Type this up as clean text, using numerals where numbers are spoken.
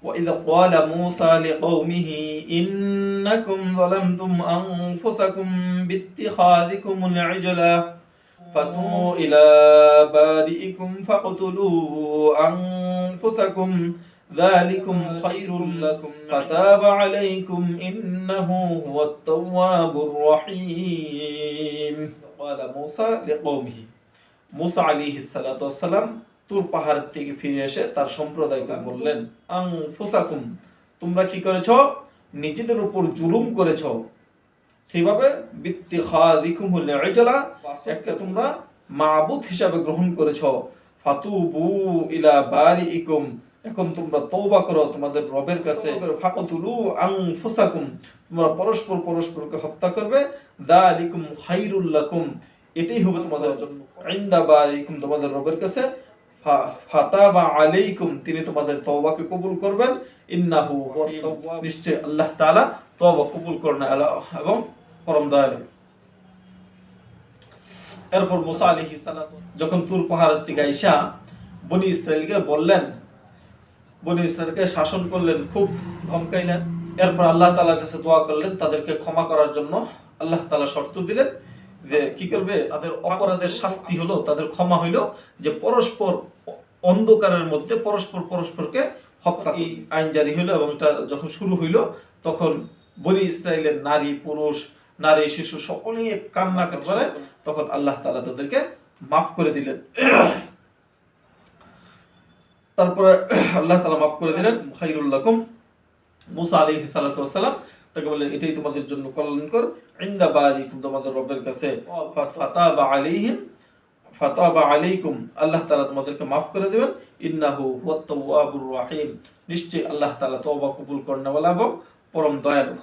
وإذ قال موسى لقومه إنكم ظلمتم أنفسكم باتخاذكم العجل فاتوا إلى بارئكم فاقتلوا أنفسكم ذلكم خير لكم فتاب عليكم إنه هو التواب الرحيم قال موسى لقومه মুসা আলাইহিস সালাতু ওয়াস সালাম তুর পাহাড় থেকে ফিরে এসে তার সম্প্রদায়কে বললেন আনফুসাকুম, তোমরা কি করেছো? নিজেদের উপর জুলুম করেছো। কিভাবে? বিত্তিখাযিকুমুল ইজলা, একটা তোমরা মাবুদ হিসাবে গ্রহণ করেছো। ফাতুবু ইলা বারিইকুম, এখন তোমরা তওবা করো তোমাদের রবের কাছে। ফাকতুলু আনফুসাকুম, তোমরা পরস্পরকে হত্যা করবে। যালিকুম খায়রুল লাকুম, এটাই হবে তোমাদের জন্য ইনদা বারিকুম, তোমাদের রবের কাছে। ফাতাবা আলাইকুম, তিনি তোমাদের তওবাকে কবুল করবেন। ইন্নাহু হুয়াত তাওয়াব, নিশ্চয় আল্লাহ তাআলা তওবা কবুল করেন এবং পরম দয়ালু। এরপর মুসা আলাইহিস সালাম যখন তুর পাহাড়ের থেকে আইসা বনি ইসরাইলকে বললেন, বনি ইসরাইলকে শাসন করলেন, খুব ধমকাইলেন। এরপর আল্লাহ তাআলার কাছে দোয়া করলেন তাদেরকে ক্ষমা করার জন্য। আল্লাহ তাআলা শর্ত দিলেন যে কি করবে, তাদের অপরাধের শাস্তি হলো, তাদের ক্ষমা হইলো যে পরস্পর অন্ধকারের মধ্যে পরস্পরকে হত্যা। এই আইন জারি হইলো এবং এটা যখন শুরু হইলো তখন বনি ইসরাইলের নারী পুরুষ, নারী শিশু সকলেই কান্না করে। তখন আল্লাহ তাআলা তাদেরকে মাফ করে দিলেন। তারপরে আল্লাহ তাআলা মাফ করে দিলেন। খায়রুল লাকুম, মুসা আলাইহিস সালাতু ওয়াস সালাম তাকে বললেন এটাই তোমাদের জন্য কল্যাণকর। ইনদা বারিকুম, তোমাদের রবের কাছে। ফাতাবা আলাইকুম, আল্লাহ তাআলা তোমাদেরকে মাফ করে দিবেন। ইন্নাহু হুয়াত তাওয়াবুর রহিম, নিশ্চয়ই আল্লাহ তাআলা তওবা কবুল করেন ওয়ালা এবং পরম দয়ালু।